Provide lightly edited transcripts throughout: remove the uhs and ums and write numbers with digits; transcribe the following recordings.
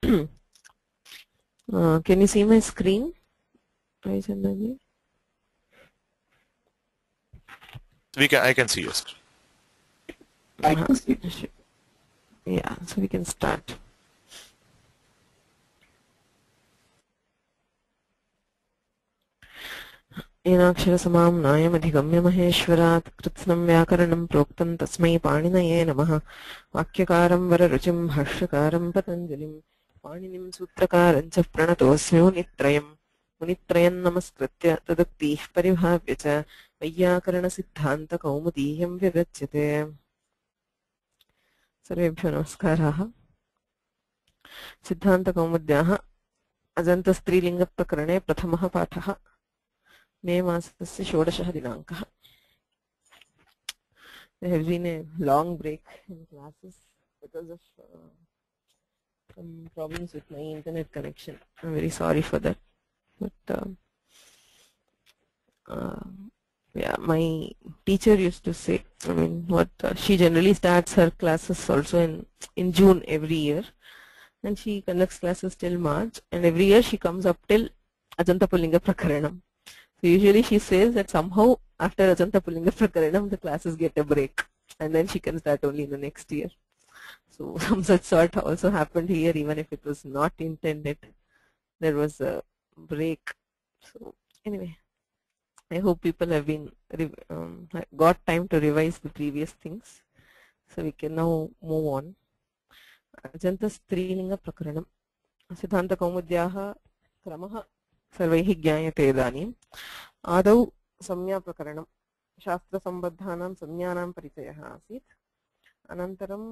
Can you see my screen? I can see your screen. Yeah, so we can start. येनाक्षरसमां नायमधिगम्य महेश्वरात् कृत्स्नं व्याकरणं प्रोक्तं तस्मै पाणिनये नमः। वाक्यकारं वररुचिं भाष्यकारं पतञ्जलिं पाणिनिं सूत्रकारं च प्रणतोऽस्मि मुनित्रयम्। मुनित्रयं नमस्कृत्य तदुक्तिः परिभाव्य च वैयाकरणसिद्धान्तकौमुदीयं विरच्यते। सर्वेभ्यो नमस्काराः। सिद्धान्तकौमुद्याः अजन्तस्त्रीलिङ्गप्रकरणे प्रथमः पाठः। मे मासस्य 16 दिनाङ्कः। There has been a long break in classes because of some problems with my internet connection. I'm very sorry for that. But yeah, my teacher used to say, I mean, she generally starts her classes also in June every year, and she conducts classes till March, and every year she comes up till Ajanta Pullinga Prakaranam. So usually she says that somehow after Ajanta Pullinga Prakaranam the classes get a break, and then she can start only in the next year. So some such sort also happened here, even if it was not intended. There was a break. So anyway, I hope people have been got time to revise the previous things. So we can now move on. Ajanta Strilinga Prakaranam. Siddhanta Kaumudyaha Kramaha सर्वैः ज्ञायते इदानीम्। आदौ संज्ञाप्रकरणं शास्त्रसम्बद्धानां संज्ञानां परिचयः आसीत्। अनन्तरं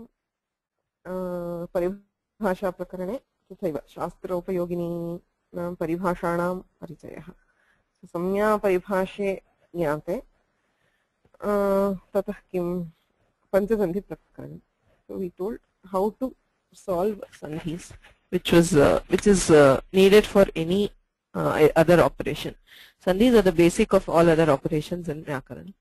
परिभाषाप्रकरणे तथैव शास्त्रोपयोगिनीनां परिभाषाणां परिचयः। संज्ञापरिभाषे ज्ञाते ततः किं पञ्चसन्धिप्रकरणं। So we told how to solve sandhis, which is needed for any other operation. Sandhis are the basic of all other operations in Vyakaran.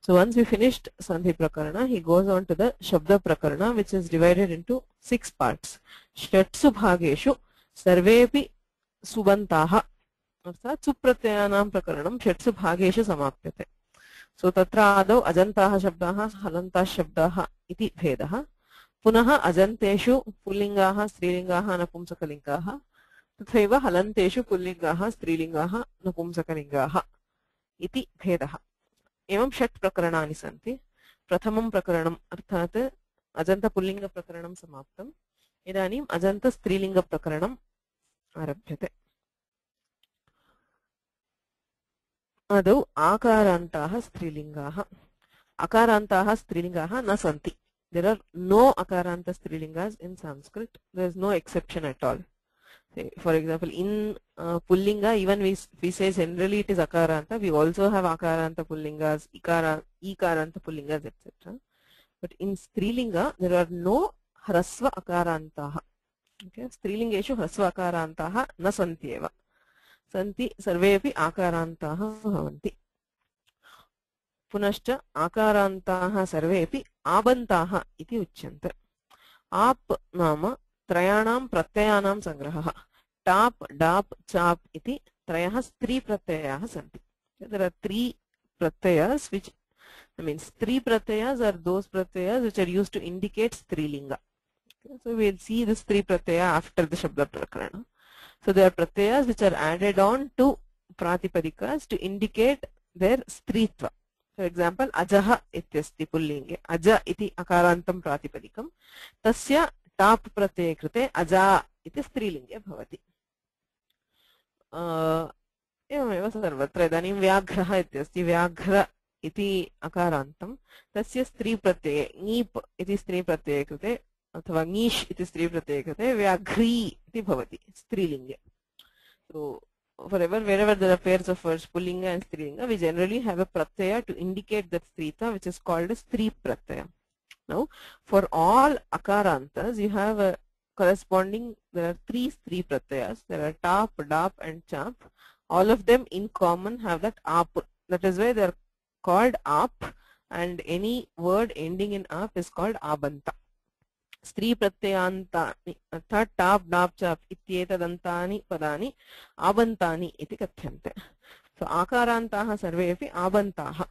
So once we finished Sandhi Prakarana, he goes on to the Shabda Prakarana, which is divided into 6 parts. Shatsu Bhageshu Sarvepi Subantaha अर्थात सुप्रत्ययानां प्रकरणं षट्सु भागेषु समाप्यते. सो तत्र आदौ अजन्ताः शब्दाः हलन्ताः शब्दाः इति भेदः। पुनः अजन्तेषु पुल्लिङ्गाः स्त्रीलिङ्गाः नपुंसकलिङ्गाः तथैव हलन्तेषु पुल्लिङ्गाः स्त्रीलिङ्गाः नपुंसकलिङ्गाः इति भेदः। एवं 6 प्रकरणानि सन्ति। प्रथमं प्रकरणम् अर्थात् अजन्तपुल्लिङ्गप्रकरणं समाप्तम्। इदानीम् अजन्तस्त्रीलिङ्गप्रकरणम् आरभ्यते। आदौ आकारान्ताः स्त्रीलिङ्गाः। अकारान्ताः स्त्रीलिङ्गाः न सन्ति। There are no akaranta strilingas in Sanskrit. There is no exception at all. Say, for example, in Pullinga, even we say generally it is akaranta. We also have akaranta Pullingas, ikaranta Pullingas, etc. But in Strilinga, there are no hrasva akarantaha. Okay, Strilingeshu hrasva akarantaha na santi eva. Santi sarvepi akarantaha bhavanti. पुनश्च आकारान्ताः सर्वेपि आबन्ताः इति उच्यन्ते। आप नाम त्रयाणां प्रत्ययानां संग्रहः। Top डाप चाप इति त्रयः स्त्री प्रत्ययाः सन्ति। There are 3 pratyayas which three pratyayas are those pratyayas which are used to indicate strilinga. Okay, so we will see this 3 pratyaya after the Shabda Prakarana. So there are pratyayas which are added on to pratipadikas to indicate their stritva. For example, ajaha ityasti pullinge. Aja iti akarantam pratipadikam. Tasya tap pratyaya krite aja iti strilinge bhavati. एवमेव सर्वत्र। इदानीं व्याघ्रः इत्यस्ति। व्याघ्र इति अकारान्तं तस्य स्त्रीप्रत्यये ङीप् इति स्त्रीप्रत्यये कृते अथवा ङीष् इति स्त्रीप्रत्यये कृते व्याघ्री इति भवति स्त्रीलिङ्गे। So wherever there are pairs of words pullinga and strilinga, we generally have a pratyaya to indicate that strita, which is called a stri pratyaya. Now for all akarantas you have a corresponding, there are 3 stri pratyayas. There are tap, dap and chap. All of them in common have that ap. That is why they are called ap, and any word ending in ap is called abanta. स्त्री प्रत्ययान्तानि अर्थात् टाप् डाप् चाप् इत्येतदन्तानि पदानि आबन्तानि इति कथ्यन्ते. सो आकारान्ताः सर्वे अपि आबन्ताः.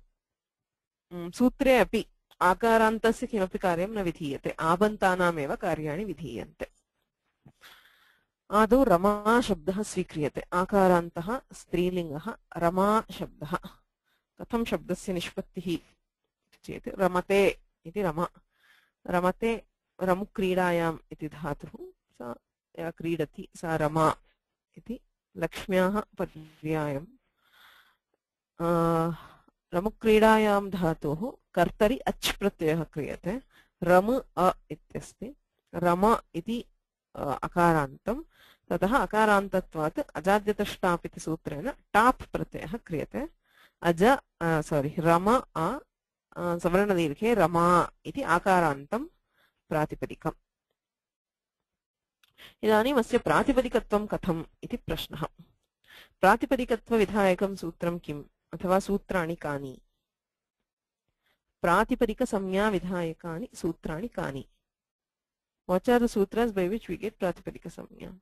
सूत्रे अपि आकारान्तस्य किमपि कार्यं न विधीयते, आबन्तानामेव कार्याणि विधीयन्ते. आदौ रमा शब्दः स्वीक्रियते. आकारान्तः स्त्रीलिङ्गः रमा शब्दः. कथं शब्दस्य निष्पत्तिः चेत् रमते इति रमा. रमते रमुक्रीडायाम् इति धातुः, सा या क्रीडति सा रमा इति. लक्ष्म्याः पर्यायम्. रमुक्रीडायां धातोः कर्तरि अच् प्रत्ययः क्रियते. रम अ इत्यस्ति. रम इति अकारान्तं. ततः अकारान्तत्वात् अजाद्यतष्टाप् इति सूत्रेण टाप् प्रत्ययः क्रियते. रम अ सवर्णदीर्घे रमा इति आकारान्तं प्रातिपदिकम्. इदानीम् अस्य प्रातिपदिकत्वं कथम् इति प्रश्नः. प्रातिपदिकत्वविधायकं सूत्रं किम् अथवा सूत्राणि कानि? प्रातिपदिकसंज्ञाविधायकानि सूत्राणि कानि? What are the sutras by which we get Pratipadika Samnya?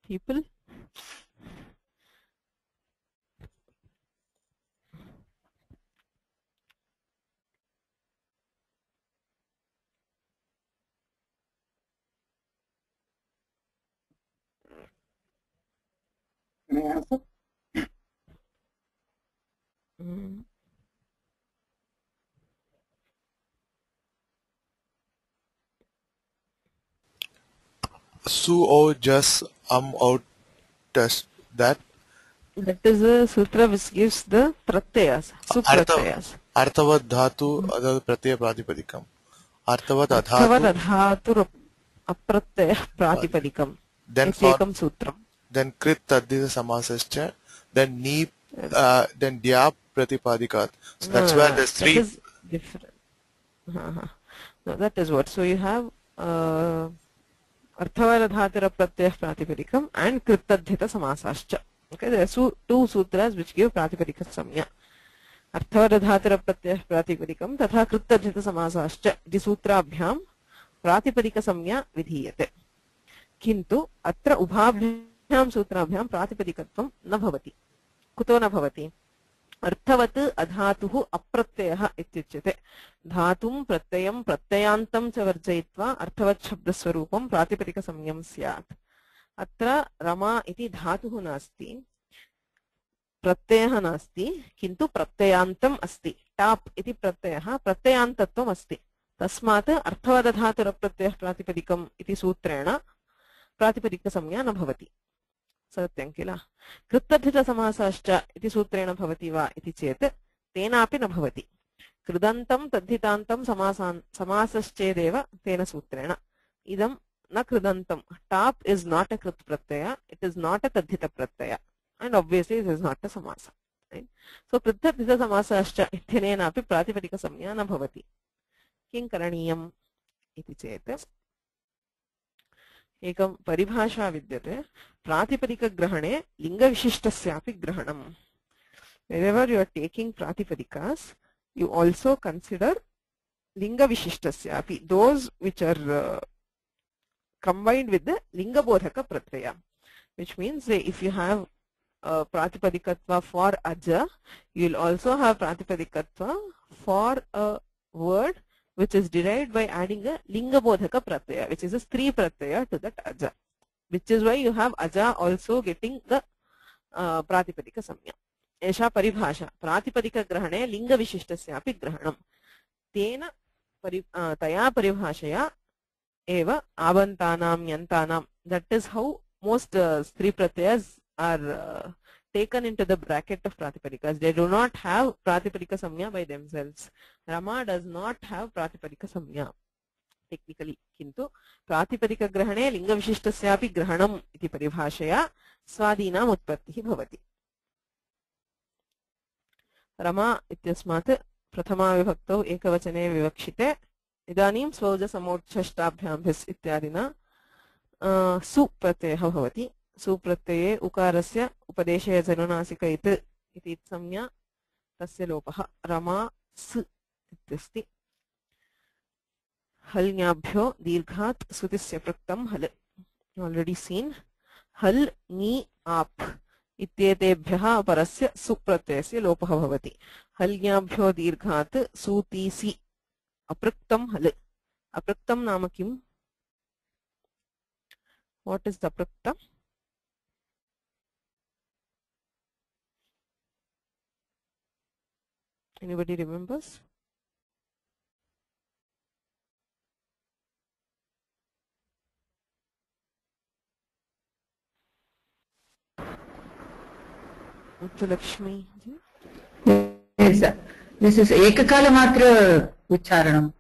People? May I answer? Su o just out test that. That is a sutra which gives the pratyayas, supratyayas. Arthavat dhatu adha pratyaya pratipadikam. Arthavat adhatu apratyaya pratipadikam. Then sutram. Then krit tadhita samasascha. Then ni then dyap pratipadikat. So that's where there's three. That is different. No, that is what. So you have Arthavadhatira pratyaya pratipadikam and Krittadhita samasascha. Okay, there are two sutras which give Pratipadika Samya. Arthavadhatira pratyaya pratipadikam tatha Krittadhita samasascha. The sutrabhyam Pratipadika Samya vidhiyate. Kintu atra ubhabhyam sutrabhyam Pratipadikatvam na bhavati. Kuto na bhavati? अर्थवत् अधातुः अप्रत्ययः इत्युच्यते. धातुं प्रत्ययं प्रत्ययान्तं च वर्जयित्वा अर्थवत् शब्दस्वरूपं प्रातिपदिकसंज्ञं स्यात्. अत्र रमा इति धातुः नास्ति, प्रत्ययः नास्ति, किन्तु प्रत्ययान्तम् अस्ति. टाप् इति प्रत्ययः प्रत्ययान्तत्वम् अस्ति. तस्मात् अर्थवदधातुरप्रत्ययः प्रातिपदिकम् इति सूत्रेण प्रातिपदिकसंज्ञा न भवति. सत्यं किल? कृत्तद्धितसमासश्च इति सूत्रेण भवति वा इति चेत् तेनापि न भवति. कृदन्तं तद्धितान्तं समासश्चेदेव तेन सूत्रेण. इदं न कृदन्तं. टाप् इस् नाट् अ कृत् प्रत्यय, इट् इस् नाट् अ तद्धित प्रत्यय, and obviously it is not a samasa. Right? So कृत्तद्धितसमासश्च इत्यनेनापि प्रातिपदिकसंज्ञा न भवति. किं करणीयम् इति चेत् एकं परिभाषा विद्यते. प्रातिपदिकग्रहणे लिङ्गविशिष्टस्यापि ग्रहणम्. Wherever you are taking pratipadicas, you also consider लिङ्गविशिष्टस्यापि, those which are combined with the lingabodhaka pratyaya, which means say if you have pratipadikatva for aja, you will also have pratipadikatva for a word which is derived by adding a lingabodhaka pratyaya, which is a stri pratyaya to that aja, which is why you have aja also getting the pratipadika samya. एषा परिभाषा. प्रातिपदिकग्रहणे लिङ्गविशिष्टस्यापि ग्रहणं. तेन तया परिभाषया एव आबन्तानां यन्तानां, that is how most stri pratyayas are taken into the bracket of pratipadicas. They do not have pratipadika samya by themselves. Rama does not have pratipadika samya technically, किन्तु प्रातिपदिकग्रहणे लिङ्गविशिष्टस्यापि ग्रहणम् इति परिभाषया स्वादीनाम् उत्पत्तिः भवति. रमा इत्यस्मात् प्रथमा विभक्तौ एकवचने विवक्षिते. इदानीं स्वौजसमोच्छष्टाभ्यां भिस् इत्यादिना सु प्रत्ययः भवति. सुप्रत्यये उकारस्य उपदेशे जनुनासिक इति संज्ञा तस्य लोपः रमा स इत्यस्ति हल् दीर्घात् सुतिस्य पृक्तं हल् ऑलरेडी सीन हल् नी आप इत्येतेभ्यः परस्य सुप्रत्ययस्य लोपः भवति हल् दीर्घात् सूतीसि अपृक्तं हल् अपृक्तं नाम किम् what is अपृक्तं anybody remembers Lakshmi ji Yes, this is ekakala matra uchcharanam.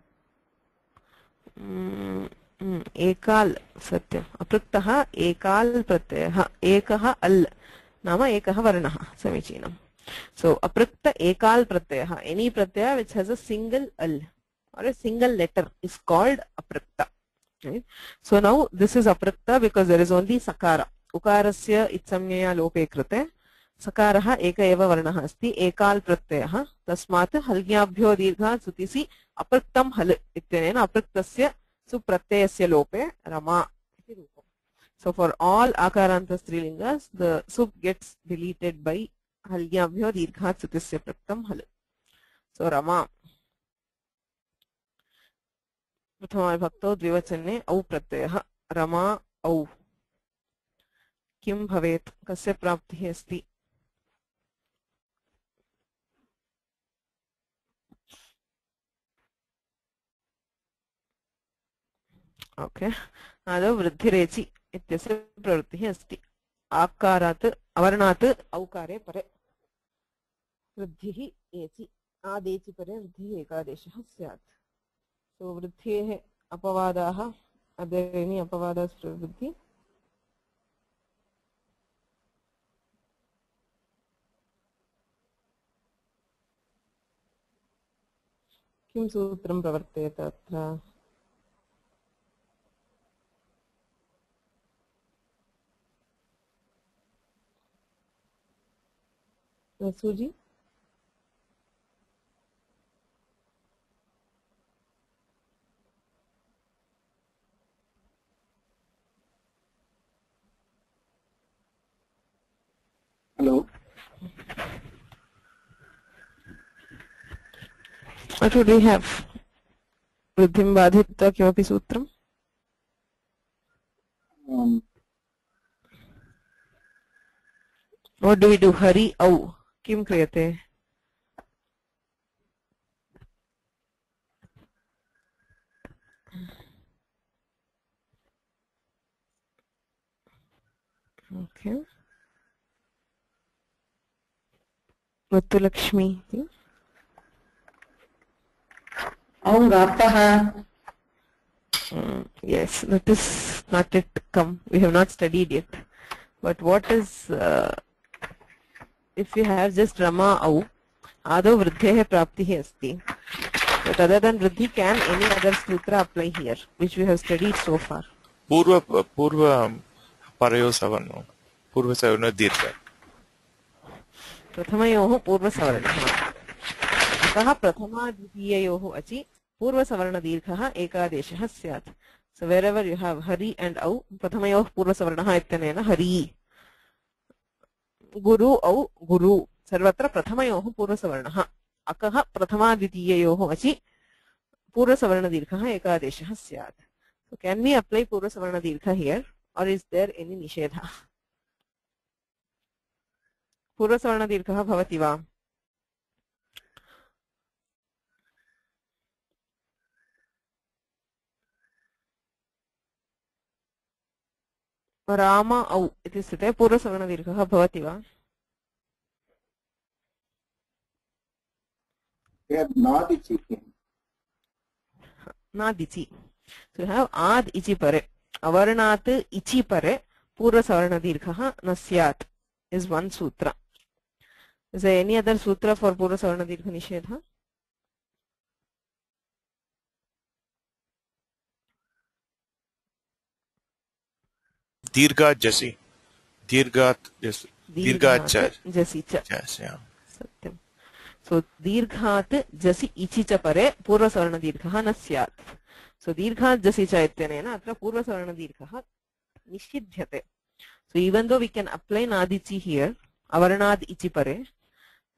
एकाल सत्यम् अपृक्तः एकाल प्रत्ययः एकः अल् नाम एकः वर्णः समीचीनम् so अपृक्त एकाल प्रत्ययः any pratyaya which has a single al or a single letter is called aprikta right so now this is aprikta because there is only sakara ukarasya itsamyaya lope कृते सकारः एक एव वर्णः अस्ति एकाल प्रत्ययः तस्मात् हल्ज्ञाभ्यो दीर्घात् सुतिसि अपृक्तं हल् इत्यनेन अपृक्तस्य सुप्रत्ययस्य लोपे रमा इति रूपम् so for all akaranta strilingas the sup gets deleted by हल्ज्ञाभ्यो दीर्घात् सुतिस्य पृक्तं हल् so रमा प्रथमाविभक्तौ द्विवचने औ प्रत्ययः रमा औ किं भवेत् कस्य प्राप्तिः अस्ति ओके आदौ वृद्धिरेचि इत्यस्य प्रवृत्तिः अस्ति आकारात् अवर्णात् औकारे परे वृद्धिः एचि आदेचि परे वृद्धिः एकादेशः स्यात् सो वृद्धेः अपवादाः अदेनि अपवादाः वृद्धि किं सूत्रं प्रवर्तेत अत्र Suji? Hello. What would we have? Vruddhim badhitva kimapi sutram? What do we do? Hari au. Kim kriyate? Okay. Vattu Lakshmi. Yes, that is not yet come. We have not studied yet. But what is, if we have just Rama au, Ado Vruddhehe Praptihi Asti. But other than Vruddhi, can any other sutra apply here, which we have studied so far? Purva Parayo Savarno. Purva Savarno Dirgha. प्रथमयोः पूर्वसवर्णः अतः प्रथमा द्वितीययोः अचि पूर्वसवर्णदीर्घः एकादेशः स्यात् so wherever you have hari and au प्रथमयोः पूर्वसवर्णः इत्यनेन हरि गुरु औ गुरु सर्वत्र प्रथमयोः पूर्वसवर्णः अकः प्रथमा द्वितीययोः अचि पूर्वसवर्णदीर्घः एकादेशः स्यात् so can we apply पूर्वसवर्णदीर्घ here or is there any निषेधः पूर्वसवर्णदीर्घः भवति वा राम औ इति स्थिते पूर्वसवर्णदीर्घः भवति वा नादिचि so you have आद् इचि परे अवर्णात् इचि परे पूर्वसवर्णदीर्घः न स्यात् is one sutra. Is there any other sutra for Purva Savarna Dirgha Nishedha? Dirgha Jasi. Dirghat, yes. Dirghat cha. Jasi cha. Yes, yeah. Satyam. So dirghat jasi ichi cha pare purva savarna dirghah na syat. So dirghat jasi cha ityanena atra purva savarna dirghah nishidhyate. So even though we can apply nadichi here, avarnad ichi pare,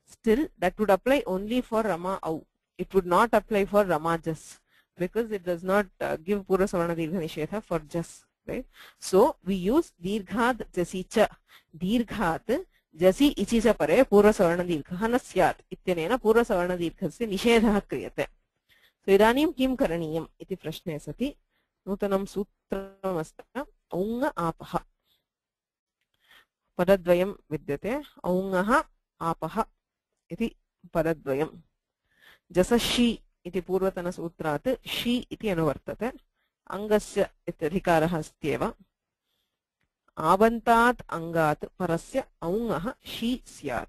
still that would apply only for Rama au. It would not apply for Rama jas, because it does not give purva savarna dirgha nishedha for jas, right? So we use dirghat jasicha. Dirghat jasi ichi cha pare purva savarna dirghah na syat ityanena purva savarna dirghasya nishedhah kriyate. So idanim kim karaniyam iti prashne sati nutanam sutramasta aunga apaha. Padadvayam vidyate aungaha apaha iti padadvayam. Jasa shi iti purvatana sutrat shi iti anuvartate. Angasya ityadhikaraha astyeva. Avantat angat parasya aungaha shi syat.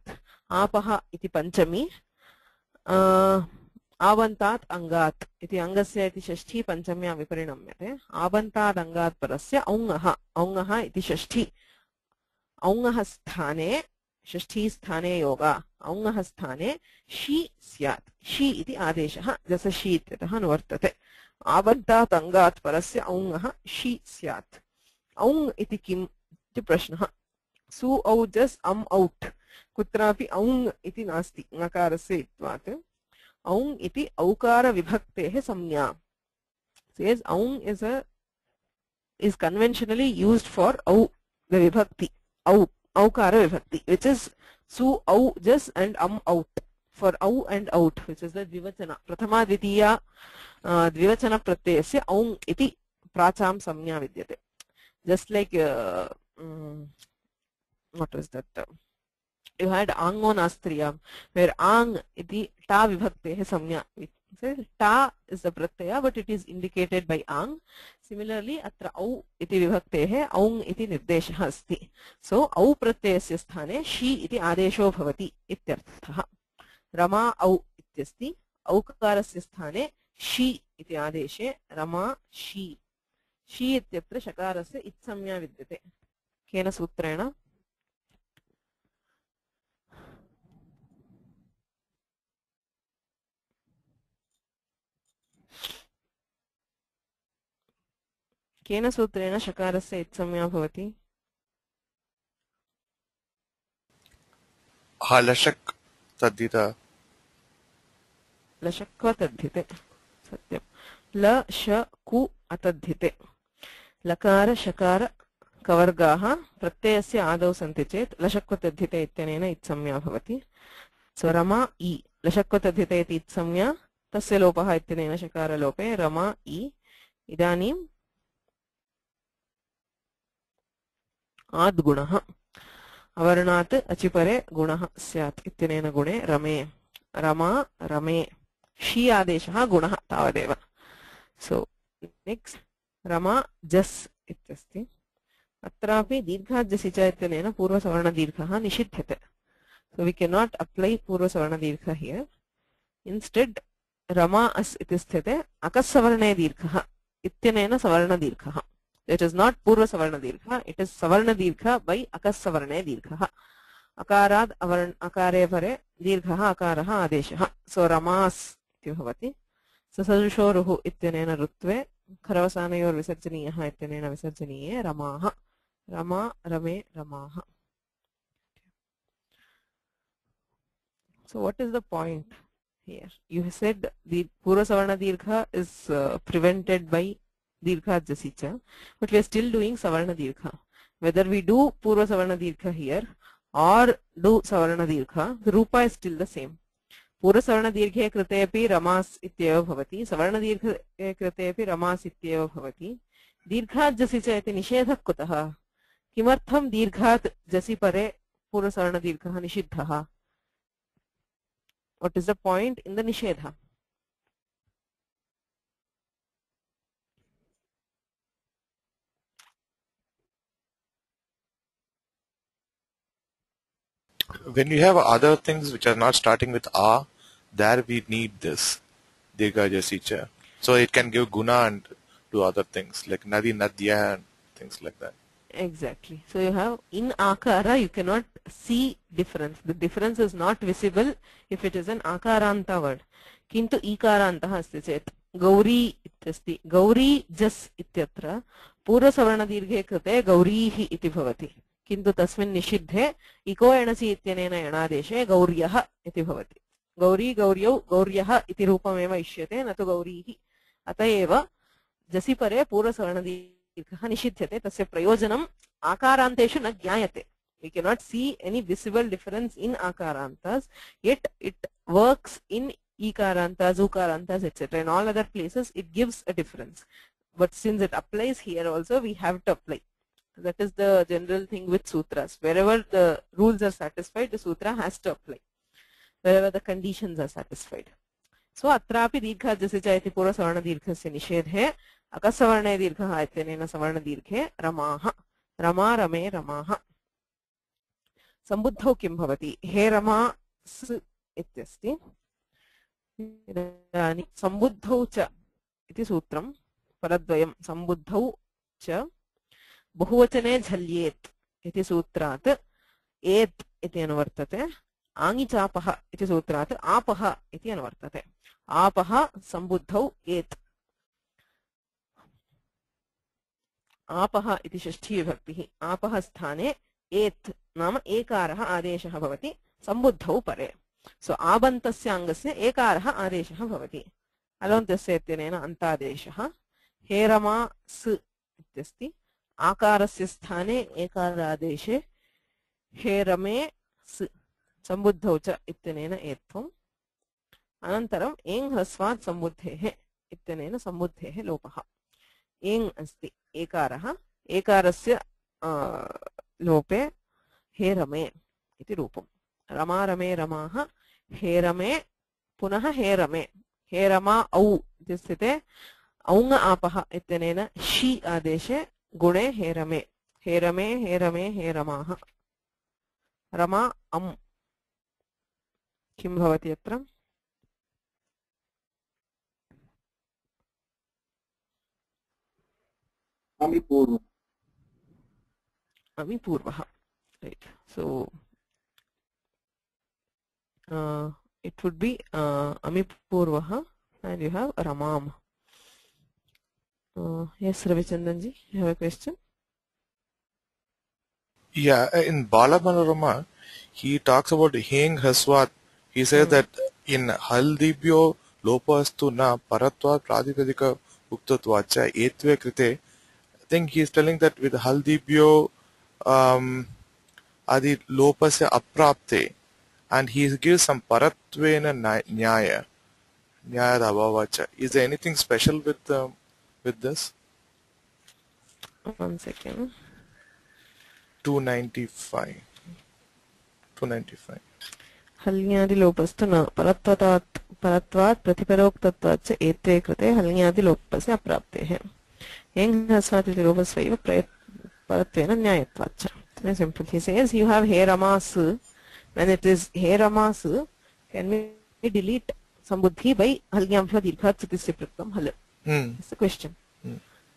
Apaha iti panchami. Avantat angat iti angasya iti shashti panchamya viparinamyate. Avantat angat parasya aungaha. Aungaha iti shashti. Aungaha sthane षष्ठी स्थाने योगा औङः स्थाने शी स्यात्. शी इति आदेशः जसशी इत्यतः अनुवर्तते. आबद्धात् अङ्गात् परस्य औङः शी स्यात्. औङ् इति किम् इति प्रश्नः. सु औ जस् अम् औट् कुत्रापि औङ् इति नास्ति ङकारस्य इत्वात्. औङ् इति औकारविभक्तेः संज्ञा. Says औङ् is conventionally used for au, the vibhakti au. Aukara vibhakti, which is su au jas and out, for au and out, which is the dvivachana. Prathama dvitiya dvivachana pratyayasya aung iti pracham samnya vidyate. Just like what was that? You had ango nastriyam, where ang iti ta vibhaktehe samnya. Ta is the pratyaya, but it is indicated by ang. Similarly, atra au iti vibhaktehe aung iti nirdeshah asti. So au pratyayasya sthane shi iti adesho bhavati ityarthah. Rama au ityasti. Aukarasya sthane shi iti adeshe Rama shi. Shi ityatra shakarasya itsamya vidyate. Kena sutrena? केन सूत्रेण शकारस्य इत्संज्ञा भवति? लशक् तद्धिता. लशक्व तद्धिते. सत्यं. ल श कु अतद्धिते. लकार शकार कवर्गाः प्रत्ययस्य आदौ सन्ति चेत् लशक्व तद्धिते इत्यनेन इत्संज्ञा भवति. सो रमा इ लशक्व तद्धिते इति इत्संज्ञा, तस्य लोपः इत्यनेन शकारलोपे रमा इ. इदानीं आद् गुणः अवर्णात् अचिपरे गुणः स्यात् इत्यनेन गुणे रमे. रमा रमे. शी आदेशः गुणः तावदेव. सो नेक्स्ट रमा जस् इत्यस्ति. अत्रापि दीर्घाज्जसि च इत्यनेन पूर्वसवर्णदीर्घः निषिध्यते. So we cannot apply पूर्वसवर्णदीर्घः here. Instead Rama अस् इति स्थिते अकस्सवर्णे दीर्घः इत्यनेन सवर्णदीर्घः. It is not purva savarna dirgha, it is savarna dirgha by akassavarne dirgha. Akarad akare pare dirgha akaraha adeshaha. So ramas iti bhavati. So sadushoruhu ityanena rutve kharavasanayor visarjaniyah ityanena visarjaniye ramaha. Rama rame ramaha. So what is the point here? You said the purva savarna dirgha is prevented by dirgha jasicha, but we are still doing savarna dirgha. Whether we do purva savarna dirgha here or do savarna dirgha, the rupa is still the same. Purva savarna dirghe krite api ramas ityeva bhavati, savarna dirghe krite api ramas ityeva bhavati. Dirgha jasicha iti nishedhah kutah? Kimartham dirghat jasi pare purva savarna dirgha nishiddhah? What is the point in the nishedha? When you have other things which are not starting with a, there we need this dirgha jasicha. So it can give guna and do other things like nadi nadya and things like that. Exactly. So you have in akara, you cannot see difference. The difference is not visible if it is an akaranta word. Kintu ikarantah asti chet gauri ityasti. Gauri jas ityatra पूर्वसवर्ण दीर्घे कृते गौरीः इति भवति किन्तु तस्मिन् निषिद्धे इको एणसि इत्यनेन एणादेशे गौर्यः इति भवति गौरी गौर्यौ गौर्यः इति रूपमेव इष्यते न तु गौरीः अत एव जसि परे पूर्वसवर्ण दीर्घः निषिध्यते तस्य प्रयोजनम् आकारान्तेषु न ज्ञायते we cannot see any visible difference in akarantas yet it works in ikarantas ukarantas etc in all other places it gives a difference. But since it applies here also, we have to apply. That is the general thing with sutras. Wherever the rules are satisfied, the sutra has to apply. Wherever the conditions are satisfied. So, atrapi dirgha jase chayati pura savarna dirghasya nishedhe akasavarne dirgha ityanena savarna dirghe ramaha rama rame ramaha sambuddhau kim bhavati he rama s ityasti idani sambuddhau cha iti sutram परद्वयं सम्बुद्धौ च बहुवचने झल्येत् इति सूत्रात् एत् इति अनुवर्तते आङिचापः इति सूत्रात् आपः इति अनुवर्तते आपः सम्बुद्धौ एत् आपः इति षष्ठी विभक्तिः आपः स्थाने एत् नाम एकारः आदेशः भवति सम्बुद्धौ परे सो आबन्तस्य अङ्गस्य एकारः आदेशः भवति अलोन्तस्य इत्यनेन अन्तादेशः हे रमा स इत्यस्ति आकारस्य स्थाने एकारादेशे हे रमे स सम्बुद्धौ च इत्यनेन एत्वम् अनन्तरम् एङ् ह्रस्वात् सम्बुद्धेः इत्यनेन सम्बुद्धेः लोपः एङ् अस्ति एकारः एकारस्य लोपे हे रमे इति रूपम् रमा रमे रमाः हे रमे पुनः हे रमे हे रमा औ इति स्थिते औङ आपः इत्यनेन शी आदेशे गुणे हे रमे हे रमे हे रमे हे रमाः रमा अम् किं भवति अत्र अमिपूर्वः right so it would be amipurvah and you have ramam. Yes, Ravichandran ji, you have a question? Yeah, in Bala Manorama, he talks about Heng Haswat. He says that in Haldibyo Lopastu na Paratva Pradipadika Uktatvacha Etve Krite. I think he is telling that with Haldibyo Adi Lopasya Aprapte, and he gives some Paratvena Nyaya Abhavacha. Is there anything special with this? 1 second. 295. हल्ङ्यादि लोपस्तु न परत्वात् प्रतिपरोक्तत्वात् च एत्वे कृते हल्ङ्यादि लोपस्य अप्राप्तेः एङ् ह्रस्वात् इति लोपस्यैव परत्वेन न्यायत्वात् च. Very simple. He says you have he ramas when it is he ramas can we delete sambuddhi by halgyambhyo dirghat sutisya praktam hal? That's the question.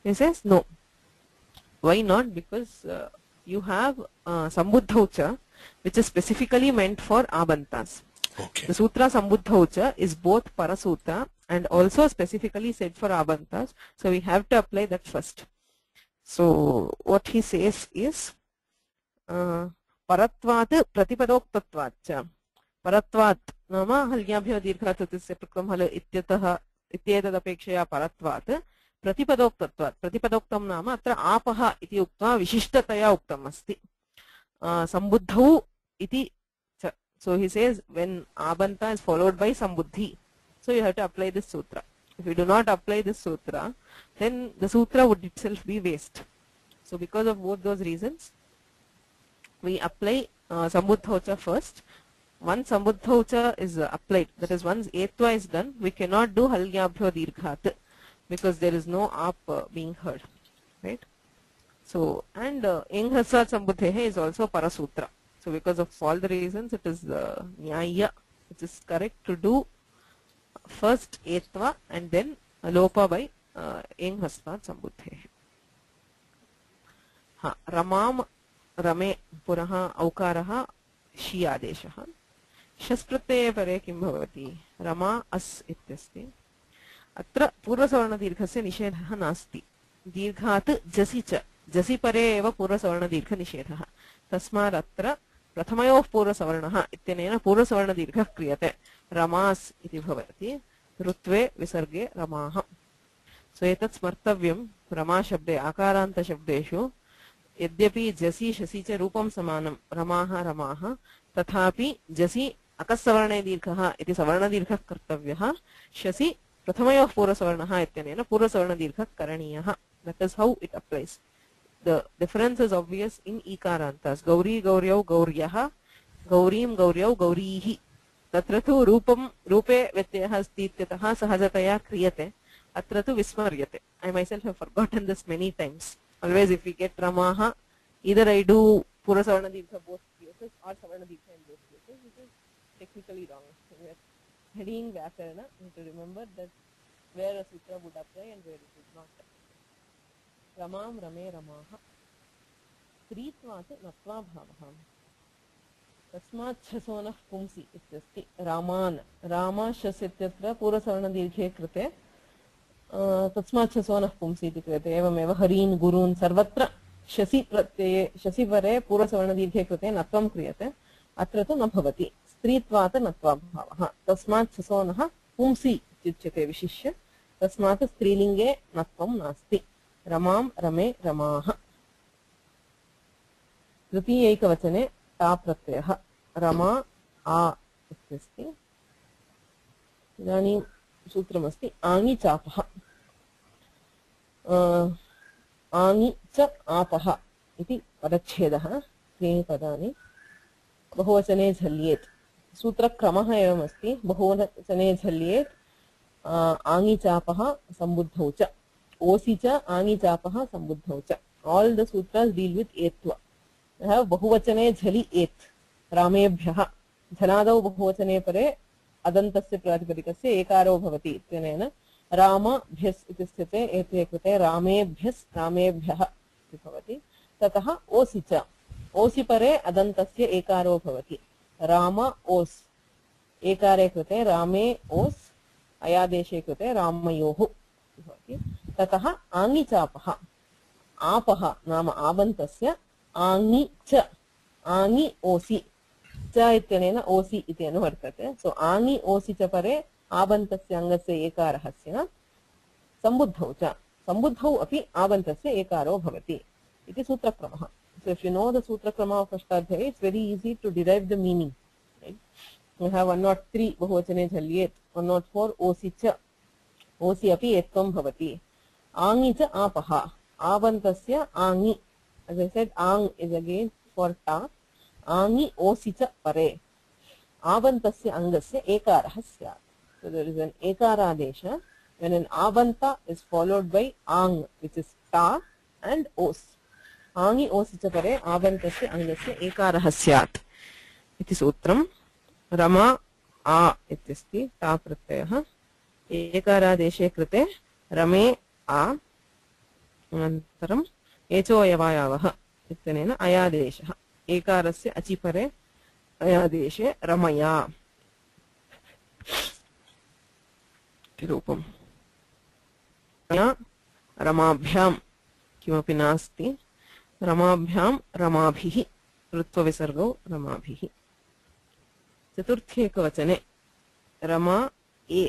He says no. Why not? Because you have sambuddhaucha which is specifically meant for abantas. Okay. The sutra sambuddhaucha is both parasutra and also specifically said for abantas. So we have to apply that first. So what he says is paratvat pratipadoktatvacha. Paratvat nama halgyabhyo dirghat sutisya praktam hal ityatah इत्येतदपेक्षया परत्वात् प्रतिपदोक्तत्वात् प्रतिपदोक्तं नाम अत्र आपः इति उक्त्वा विशिष्टतया उक्तम् अस्ति सम्बुद्धौ इति च. So he says when abanta is followed by sambuddhi, so you have to apply this sutra. If you do not apply this sutra, then the sutra would itself be waste. So because of both those reasons, we apply sambuddhaucha first. Once sambuddhaucha is applied, that is once etva is done, we cannot do halgyabhyo dirghat because there is no ap being heard, right? So and eng hrasvat sambuddhehe is also parasutra. So because of all the reasons, it is nyaya, it is correct to do first etva and then lopa by eng hrasvat sambuddhehe. Rammam रमे पुनः औकारः शी आदेशः शस् प्रत्यये परे किं भवति रमा अस् इत्यस्ति अत्र पूर्वसवर्णदीर्घस्य निषेधः नास्ति दीर्घात् जसि च जसि परे एव पूर्वसवर्णदीर्घनिषेधः तस्मात् अत्र प्रथमयोः पूर्वसवर्णः इत्यनेन पूर्वसवर्णदीर्घः क्रियते रमास् इति भवति ऋत्वे विसर्गे रमाः सो एतत् स्मर्तव्यं रमाशब्दे आकारान्तशब्देषु यद्यपि जसि शसि च रूपं समानं रमाः रमाः तथापि जसि अकस्सवर्णे दीर्घः इति सवर्णदीर्घः कर्तव्यः शसि प्रथमयोः पूर्वसवर्णः इत्यनेन पूर्वसवर्णदीर्घः करणीयः that is how it applies the difference is obvious in ikarantas gauri gauryau gauryah gaurim gauryau gauriः तत्र तु रूपे व्यत्ययः अस्ति इत्यतः सहजतया क्रियते अत्र तु विस्मर्यते I myself have forgotten this many times always if we get ramaha either I do pura savarna dirgha both cases or savarna dirgha in both cases which is technically wrong so we are studying vyakarana we have to remember that where a sutra would apply and where it would not ramam rame ramaha स्त्रीत्वात् नत्वा भावः तस्मात् छसोनः पुंसि इत्यस्ति रामान् रामाशस् इत्यत्र पूर्वसवर्णदीर्घे कृते तस्मात् छसोनः पुंसि इति क्रियते एवमेव हरीन् गुरून् सर्वत्र शसि प्रत्यये शसि परे पूर्वसवर्णदीर्घे कृते नत्वं क्रियते अत्र तु न भवति स्त्रीत्वात् नत्वा भावः तस्मात् छसोनः पुंसि इत्युच्यते विशिष्य तस्मात् स्त्रीलिङ्गे नत्वं नास्ति रमां रमे रमाः तृतीयैकवचने टा प्रत्ययः रमा आ इत्यस्ति इदानीं सूत्रमस्ति आङि चापः आङि च आपः इति पदच्छेदः त्रीणि पदानि बहुवचने झल्येत् सूत्रक्रमः एवमस्ति बहुवचने झल्येत् आङि चापः सम्बुद्धौ च ओसि च आङि चापः सम्बुद्धौ च all the sutras deal with etva बहुवचने झलि एत् रामेभ्यः झलादौ बहुवचने परे अदन्तस्य प्रातिपदिकस्य एकारो भवति इत्यनेन रामभ्यस् इति स्थिते एते कृते रामेभ्यस् रामेभ्यः इति भवति ततः ओसि च ओसि परे अदन्तस्य एकारो भवति राम ओस् एकारे कृते रामे ओस् अयादेशे कृते रामयोः भवति ततः आङि चापः आपः नाम आबन्तस्य आङि च आङि ओसि च इत्यनेन ओसि इति अनुवर्तते सो आङि ओसि च परे आबन्तस्य अङ्गस्य एकारः स्यात् सम्बुद्धौ अपि आबन्तस्य एकारो भवति इति सूत्रक्रमः so if you know the sutrakrama of ashtadhyayi it's very easy to derive the meaning right we have 103 bahuvachane jhalyet 104 osi cha osi api etvam bhavati aangi cha apaha abantasya aangi as I said ang is again for ta aangi osi cha pare abantasya angasya ekarah syat so there is an ekaradesha when an abanta is followed by ang which is ta and os आङि ओसि च परे आबन्तस्य अङ्गस्य एकारः स्यात् इति सूत्रम् रमा आ इत्यस्ति ता प्रत्ययः एकारादेशे कृते रमे आ अनन्तरम् एचो अयवायावः इत्यनेन अयादेशः एकारस्य अचि परे अयादेशे रमया इति रूपम् रमाभ्यां किमपि नास्ति रमाभ्यां रमाभिः ऋत्वविसर्गौ रमाभिः चतुर्थ्येकवचने रमा ए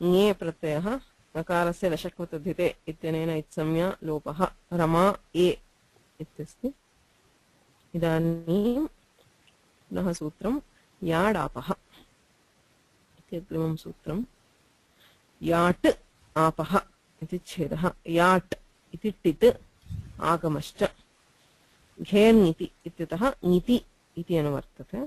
ङे प्रत्ययः नकारस्य लशक्वतद्धिते इत्यनेन इत्संज्ञा लोपः रमा ए इत्यस्ति इदानीं पुनः सूत्रं याडापः इत्यग्रिमं सूत्रं याट् आपः इति छेदः याट् इति टित् आगमश्च घेर्निति इत्यतः ङिति इति अनुवर्तते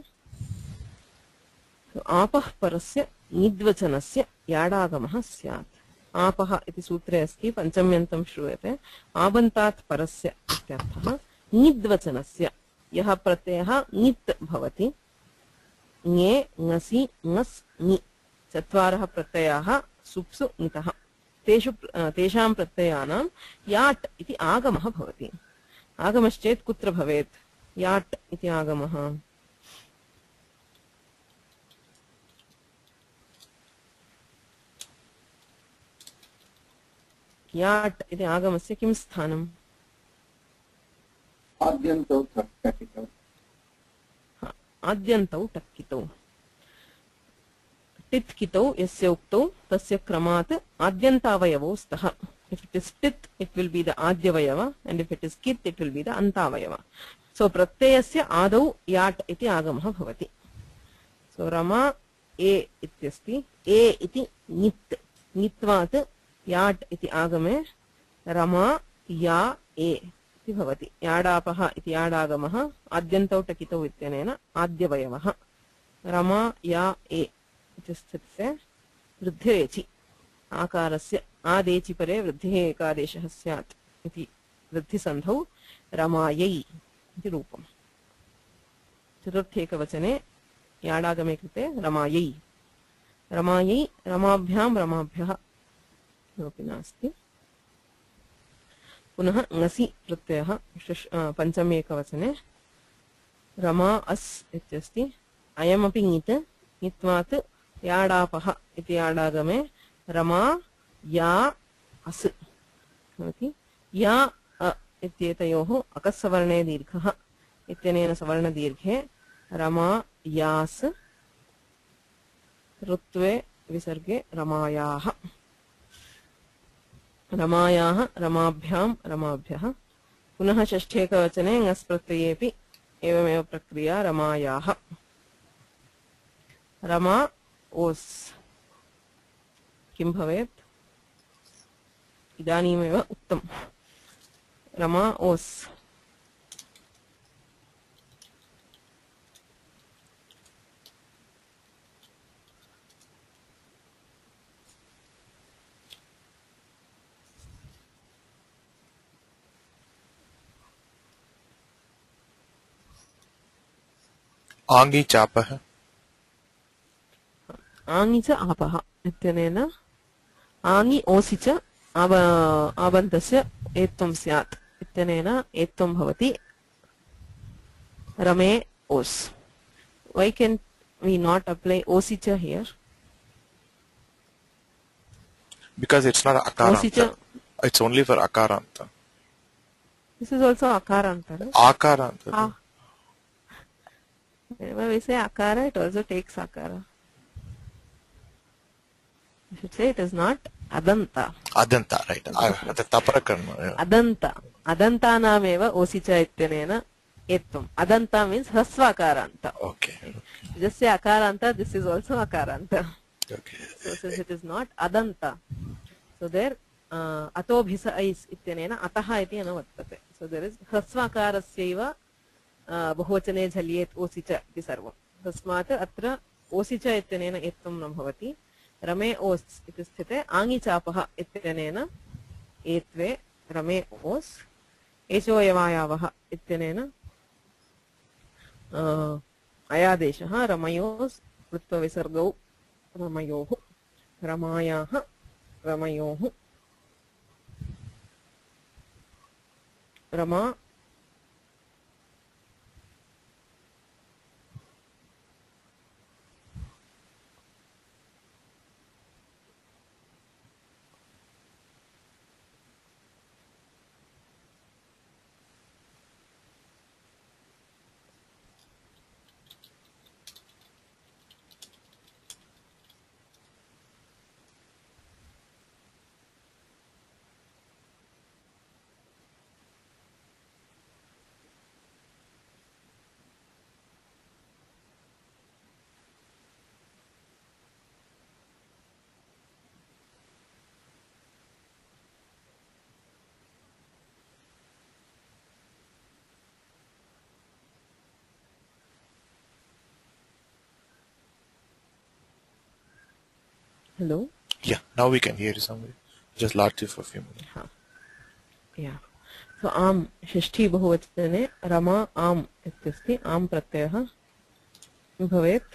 आपः परस्य ङिद्वचनस्य याडागमः स्यात् आपः इति सूत्रे अस्ति पञ्चम्यन्तं श्रूयते आबन्तात् परस्य इत्यर्थः ङिद्वचनस्य यः प्रत्ययः ङित् भवति ङे ङसि ङस् ङि चत्वारः प्रत्ययाः सुप्सु ङितः तेषां प्रत्ययानां याट् इति आगमः भवति आगमश्चेत् कुत्र भवेत्? याट् इति आगमः। याट् इति आगमस्य किं स्थानम्? आद्यन्तौ टक्कितौ। आद्यन्तौ टक्कितौ। टित् कितौ यस्य उक्तौ तस्य क्रमात् आद्यन्तावयवौ स्तः. If it is tit, it will be the आद्यवयव, and if it is kit, it will be the अन्तावयव. So प्रत्ययस्य आदौ याट् इति आगमः भवति. So रमा ए इत्यस्ति, ए इति ङित्, ङित्वात् याट् इति आगमे रमा या ए इति भवति. याडापः इति याडागमः आद्यन्तौ टकितौ इत्यनेन आद्यवयवः. रमा या ए इति स्थिते वृद्धिरेचि आकारस्य आदेचि परे वृद्धिः एकादेशः स्यात् इति वृद्धिसन्धौ रमायै इति रूपम्. चतुर्थेकवचने याडागमे कृते रमायै. रमायै रमाभ्यां रमाभ्यः किमपि नास्ति. पुनः ङसि प्रत्ययः पञ्चमे एकवचने रमा अस् इत्यस्ति. अयमपि ङित्, ङित्वात् याडापः इति याडागमे रमा या अस् भवति. या इत्येतयोः अकस्सवर्णे दीर्घः इत्यनेन सवर्णदीर्घे रमा यास्, ऋत्वे विसर्गे रमायाः. रमायाः रमाभ्यां रमाभ्यः. पुनः षष्ठेकवचने ङस् प्रत्ययेपि एवमेव प्रक्रिया रमायाः. रमा ओस् किं भवेत्? इदानीमेव उक्तम्. रमा ओस्. आङि चापः. आङि च आपः इत्यनेन आङि ओसि च आबन्तस्य एत्वं स्यात् इत्यनेन एत्वं भवति रमे ओस्. Why can we not apply osi cha here? Because it's not Osi cha. akaranta. It's only for akaranta. This is also akaranta. No? Akaranta. Ah. Whenever we say akara, it also takes akara. You should say it is not adanta. Adanta, right. Taparakarma. Adanta. Adanta nameva osicha ityanena etvam. Adanta means hasvakaranta. Okay. You just say akaranta, this is also akaranta. Okay. So since it is not adanta, so there atobhisa is ityanena ataha iti anavartate. So there is hasvakarasyaiva bahuvachane jhalyet osicha iti sarvam. Tasmat atra osicha ityanena etvam na bhavati. रमे ओस् इति स्थिते आङि चापः इत्यनेन एत्वे रमे ओस्. एषोयवायावः इत्यनेन अयादेशः रमयोस् कृत्वविसर्गौ रमयोः. रमायाः रमयोः. Rama Hello? Yeah, now we can hear you somewhere. Just lost you for a few minutes. Yeah. So आम षष्ठी बहुवचने रमा आम इत्यस्ति. आम प्रत्ययः भवेत्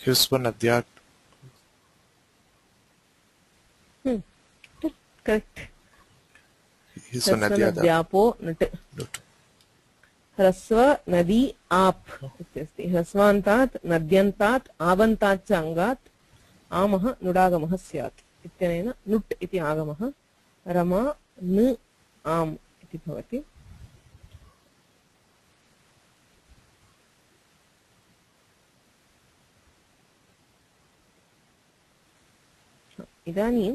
ह्युस्वनद्यात्. correct. so nadi ada ह्रस्वनद्यापो नट Nut. ह्रस्व नदी आप इत्यस्ति ह्रस्वान्तात् नद्यन्तात् आवन्तात् च अङ्गात् आमः नुडागमः स्यात् इत्यनेन नुट् इति आगमः रमा न आम् इति भवति इदानीं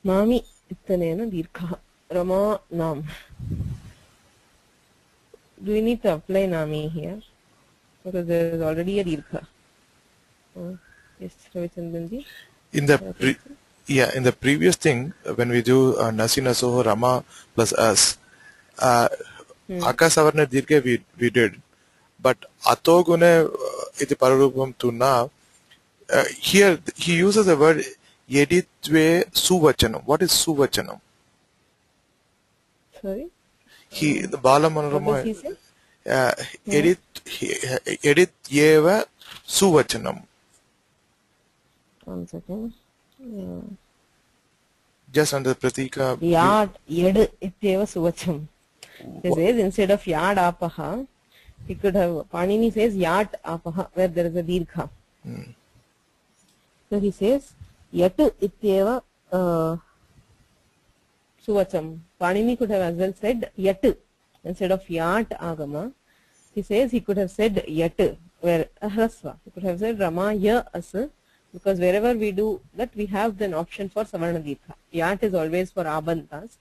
नामि इत्यनेन दीर्घः रमा नाम. Do we need to apply nami here? Because there is already a dirgha. Yes, Ravichandranji. In the previous thing, when we do nasi nasoho rama plus us, akasavarna dirgha we did, but atogune iti pararupam tuna. Here he uses the word yeditve suvachanam. What is suvachanam? Sorry? The Bala Manorama What does he say? edit yeva suvachanam. 1 second. Just under Pratika. Yad yed ityeva suvacham. He says instead of yad apaha, he could have, Panini says yat apaha, where there is a dirgha. So he says yat ityeva suvacham. Panini could have as well said yat instead of yat agama. He says he could have said yat, where hrasva. He could have said rama ya as, because wherever we do that we have an option for savarna dirgha. Yat is always for abantas,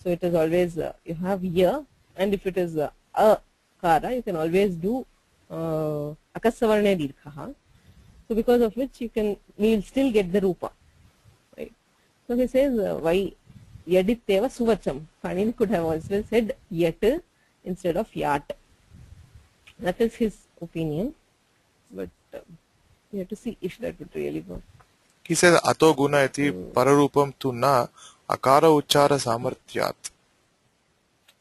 so it is always you have ya, and if it is a kara, you can always do akasavarna dirgha. So because of which we will still get the rupa. Right? So he says why yadityeva suvacham. Panini could have also said yat instead of yat. That is his opinion, but we have to see if that would really work. He says ato guna iti pararupam tu na akara uchara samarthyat.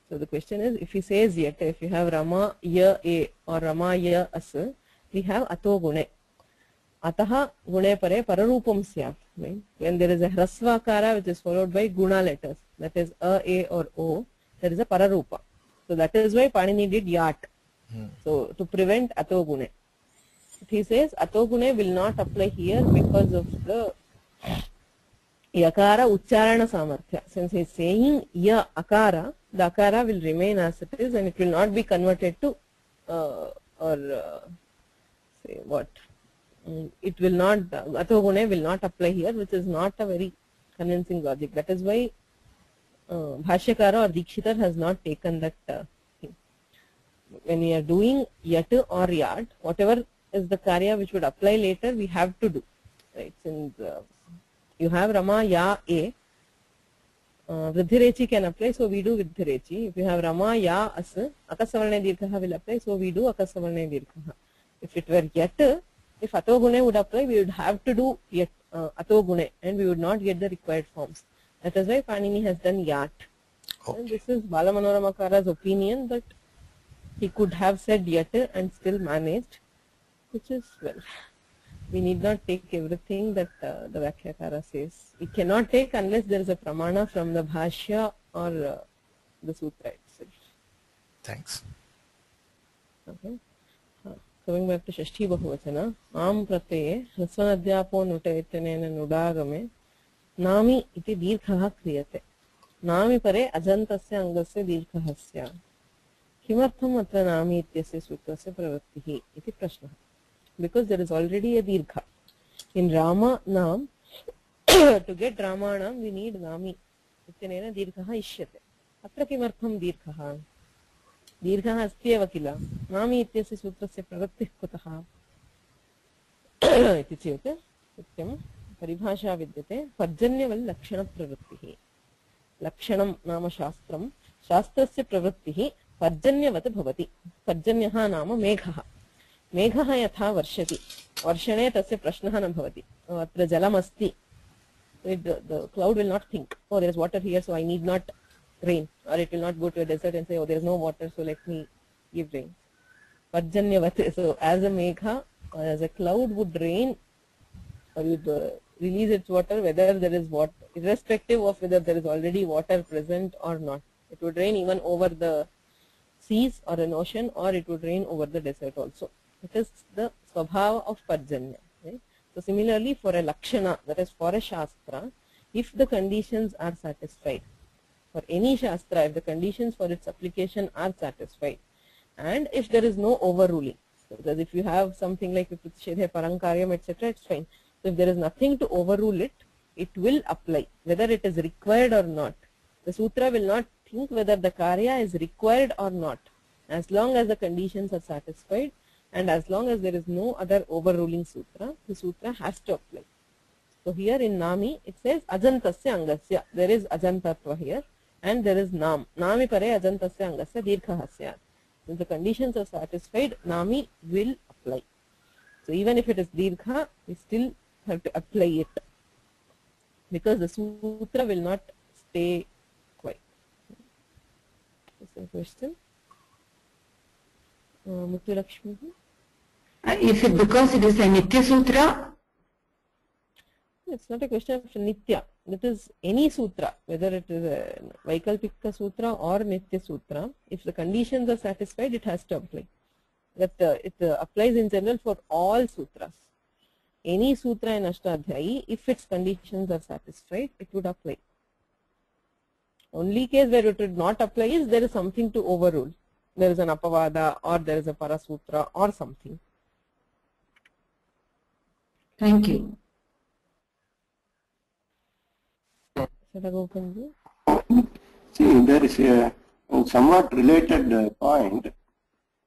So the question is, if he says yat, if you have rama ya a or rama ya as, we have ato gune. Ataha gune pare pararupam syat. Right? When there is a hrasvakara which is followed by guna letters, that is a or o, there is a pararupa. So that is why Panini did yat. So to prevent ato gune. He says ato gune will not apply here because of the yakara ucharana samarthya. Since he is saying ya akara, the akara will remain as it is and it will not be converted to say what? It will not, ato gune will not apply here, which is not a very convincing logic. That is why Bhashyakara or Dikshitar has not taken that thing. When we are doing yat or yat, whatever is the karya which would apply later, we have to do. Right? Since you have Rama ya a, Vridhirechi can apply, so we do Vridhirechi. If you have Rama ya as, Akasavarna dirgha will apply, so we do Akasavarna dirgha. If it were yat, if ato gune would apply, we would have to do yat, ato gune, and we would not get the required forms. That is why Panini has done yat. Okay. And this is Bala Manoramakara's opinion that he could have said yat and still managed, which is, well, we need not take everything that the Vakhyakara says. We cannot take unless there is a pramana from the Bhashya or the Sutra itself. Thanks. Okay. Coming back to Shashti Bahuvachana, Am Pratye, Hrasvanadhyapo Nutaitanena Nudagame, Nami iti dirghaha kriyate. Nami pare ajantasya angasya dirghahasya. Kimartham atra nami ityasya sutrasya pravrittihi iti prashna. Because there is already a dirgha. In Rama Nam, to get Rama Nam, we need Nami. Ityanena dirghaha ishyate. Atra kimartham dirghaha? Dirghaha asti eva kila. Nami ityasya sutrasya pravrittih kutah. Iti chete, satyam. परिभाषा विद्यते पर्जन्यवल् लक्षण प्रवृत्तिः लक्षणं नाम शास्त्रं शास्त्रस्य प्रवृत्तिः पर्जन्यवत् भवति पर्जन्यः नाम मेघः मेघः यथा वर्षति वर्षणे तस्य प्रश्नः न भवति अत्र जलमस्ति the cloud will not think oh there is water here so I need not rain or it will not go to a desert and say oh there is no water so let me give rain पर्जन्यवत् so as a megha as a cloud would rain or would release its water whether there is water, irrespective of whether there is already water present or not. It would rain even over the seas or an ocean, or it would rain over the desert also. It is the swabhava of Parjanya. Right? So similarly for a Lakshana, that is for a Shastra, if the conditions are satisfied, for any Shastra, if the conditions for its application are satisfied, and if there is no overruling, because if you have something like Vipritishedhe, Parankaryam, etc., it's fine. So if there is nothing to overrule it, it will apply, whether it is required or not. The sutra will not think whether the karya is required or not, as long as the conditions are satisfied and as long as there is no other overruling sutra, the sutra has to apply. So here in Nami it says ajantasya angasya, there is ajantatva here and there is nam. Nami pare ajantasya angasya dirghahasya. Since the conditions are satisfied, Nami will apply. So even if it is dirgha, we still have to apply it, because the sutra will not stay quiet. Is there a question? Muthu Lakshmi? Is it because it is a Nitya Sutra? It's not a question of Nitya. That is any sutra, whether it is a Vaikalpika Sutra or Nitya Sutra, if the conditions are satisfied, it has to apply. That it applies in general for all sutras. Any sutra in Ashtadhyayi, if its conditions are satisfied, it would apply. Only case where it would not apply is there is something to overrule. There is an Apavada or there is a Parasutra or something. Thank you. Sadagopanji? See, there is a somewhat related point,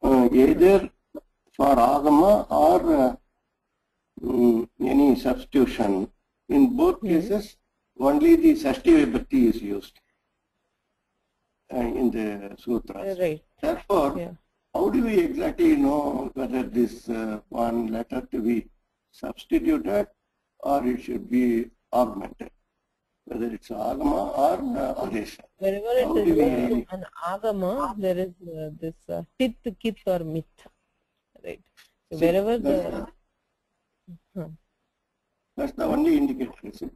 either for Agama or any substitution. In both cases, only the Sashti Vibhakti is used in the sutras. Right. Therefore, Yeah. how do we exactly know whether this one letter to be substituted or it should be augmented? Whether it's Agama or Adesha. Wherever How it do is we used really- an Agama, there is this Tit, Kit or Mit. Right. So See, wherever that's- the That's the only indicator, is it?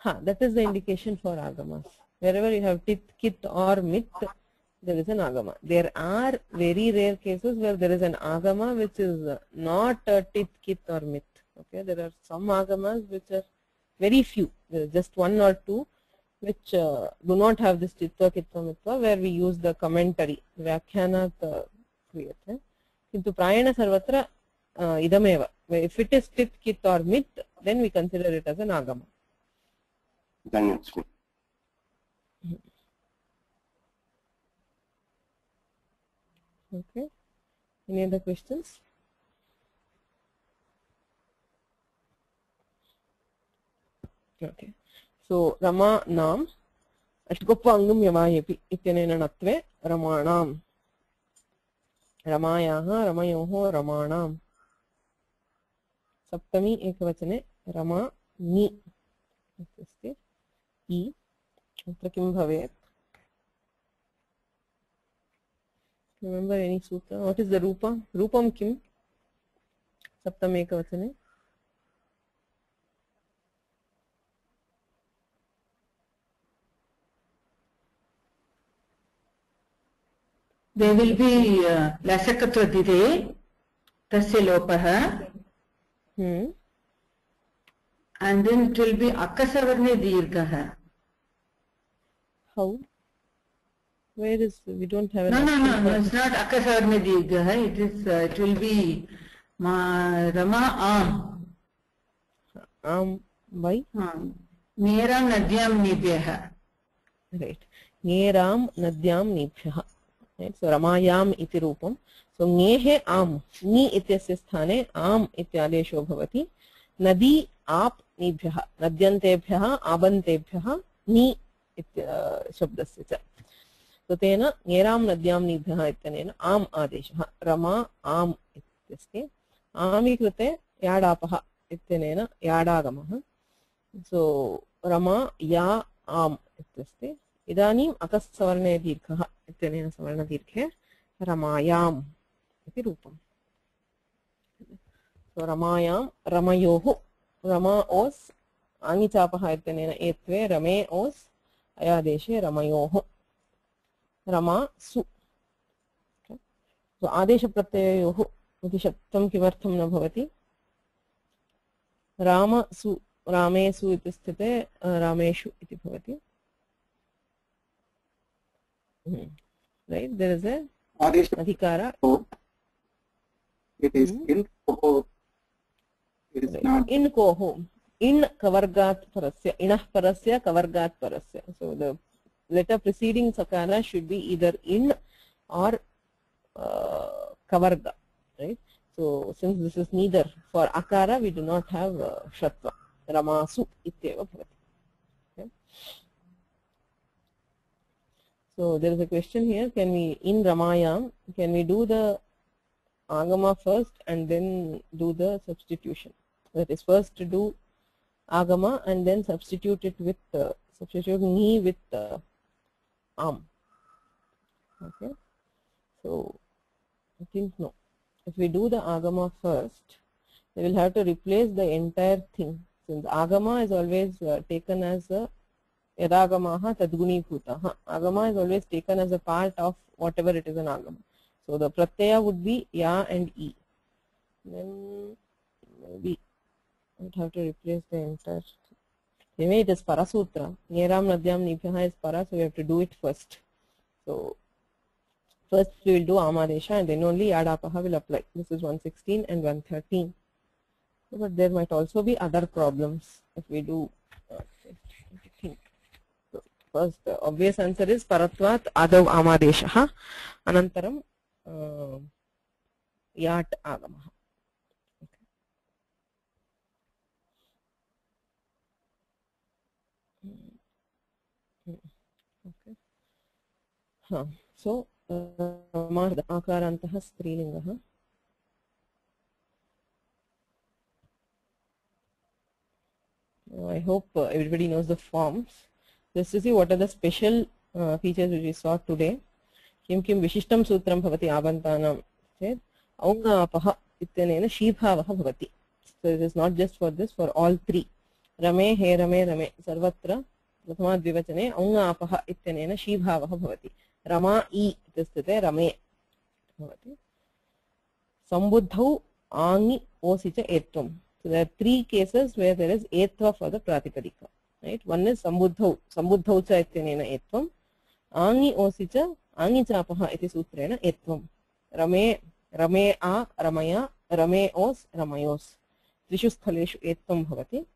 that is the indication for Agamas. Wherever you have Tit, Kit or Mit, there is an Agama. There are very rare cases where there is an Agama which is not Tit, Kit or Mit. Okay, there are some Agamas which are very few, there is just one or two which do not have this Chitva, Kitva, Mitva, where we use the commentary, Vyakyanat kriyate. Kintu prayana sarvatra idameva. If it is Tit, Kit or Mit, then we consider it as an Agama. Dhanyasmi. Okay. Any other questions? Okay. So Rama Nam Ashgopangam Yamayepi Ityanena Natve Ramanam Ramayaha Ramayoho Ramanam Saptami Ekavachane Rama Ni Ityasте I Atra Kim Bhavet. Remember any sutra? What is the Rupa? Rupam Kim? Saptam Ekavachane. There will be Lasakatva Dide, Tasya Lopaha, and then it will be Akasavarne Dirgaha. How? Where is, we don't have an No, it's not Akasavarne Dirgaha, it will be Rama Am. By? Neram Nadyam Nibhyaha. Right. Neram Nadyam Nibhyaha. Right. So Ramayam iti rupam. So Nehe Am. Ni ityasya sthane Am ityadesho bhavati. Nadi Ap Nibhyaha. Nadyantebhyaha Abantebhyaha Ni shabdasya cha. So tena Neram Nadyam Nibhyaha ityanena Am adeshaha. Rama Am ityaste. Ami krute Yadapaha ityanena Yadagamaha. So Rama Ya Am ityaste. Idanim Akasavarne Dirghaha ityanena savarna dirghe Ramayam iti rupam. So Ramayam Ramayoho Rama ओस् आङिचापः इत्यनेन एत्वे रमे ओस् अयादेशे रमयोः रमा सु आदेशप्रत्ययोः इति शब्दं किमर्थं न भवति रामसु रामेषु इति स्थिते रामेषु इति भवति right there is a Adesh adhikara it is in koho. It is not in koho in kavargat parasya inah parasya kavargat parasya. So the letter preceding sakara should be either in or kavarga, right? So since this is neither for akara, we do not have shatva. Ramasu ityeva bhavati. Okay. So there is a question here, can we in Ramayam, can we do the agama first and then do the substitution? That is, first to do agama and then substitute it with substitute ni with am. Okay. So I think no. If we do the agama first, we will have to replace the entire thing. Since agama is always taken as a yadagamaha tadguni bhutaha. Agama is always taken as a part of whatever it is an agama. So the pratyaya would be ya and e. Then maybe I would have to replace the entire thing. Anyway, it is parasutra. Nyeram nadyam nibhyaha is para, so we have to do it first. So first we will do amadesha and then only yadapaha will apply. This is 116 and 113. But there might also be other problems if we do. So first, the obvious answer is paratvat adav amadesha anantaram yat agamaha. Okay. So akarantah strilingaha. I hope everybody knows the forms. Just to see what are the special features which we saw today. Kim kim vishishtam sutram bhavati abantanam. Aunga apaha ityanena shibhavaha bhavati. So it is not just for this, for all three. Rame, he rame, rame. Sarvatra prathama dvivachane aunga apaha ityanena shibhavaha bhavati. Rama I itasthite rame bhavati. Sambuddhau angi osicha etvam. So there are three cases where there is etva for the pratipadika. Right? One is sambuddhau. Sambuddhau cha ityanena etvam. Angi osicha angi chapaha iti sutrena etvam. Rame, rame a, ramaya, rame os, ramayos. Trishu sthaleshu etvam bhavati.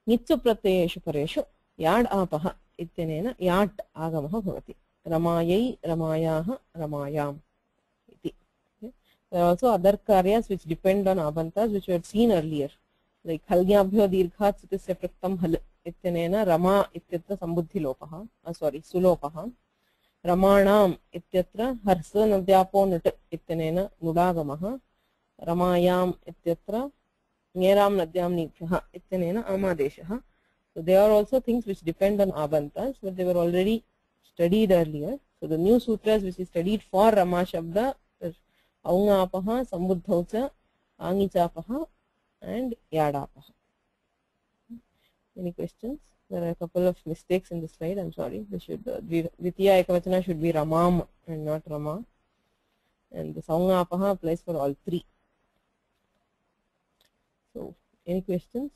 Nitsu pratyayeshu pareshu yad apaha ityanena yat agamaha bhavati. Ramayai, ramayaha, ramayam. There are also other karyas which depend on abantas which we had seen earlier. Like halgyabhyo dirghat sutisya praktam hal ityanena rama ityatra sambuddhi lopaha. Sorry, sulopaha. Ramanam ityatra harsa nadyapo nut ityanena nudagamaha. Ramayam ityatra nyeram nadyam nibhyaha ityanena amadeshaha. So they are also things which depend on abantas, but they were already studied earlier. So the new sutras which is studied for Rama Shabda is Aunga apaha, Sambuddhaucha, Angichapaha, and Yadapaha. Any questions? There are a couple of mistakes in the slide. I'm sorry. This should Dvitiya Ekavachana should be Ramam and not Rama. And the Aunga apaha applies for all three. So, any questions?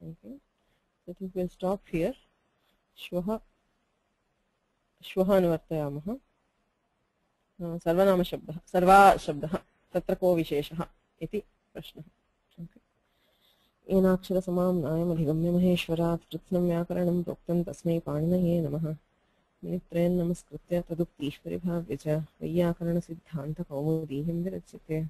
Okay, so I think we'll stop here. Shvaha anvartayamaha. Sarvanama shabdaha, sarva shabdaha, tatra ko visheshaha iti prashnaha. Okay. Enakshara samam nayam adhigamya maheshwarat kritsnam vyakaranam proktam tasmai paninaye namaha. Minitrayan namaskritya taduktishvari bhavyacha vayyakarana siddhanta kaumudihim virachyate.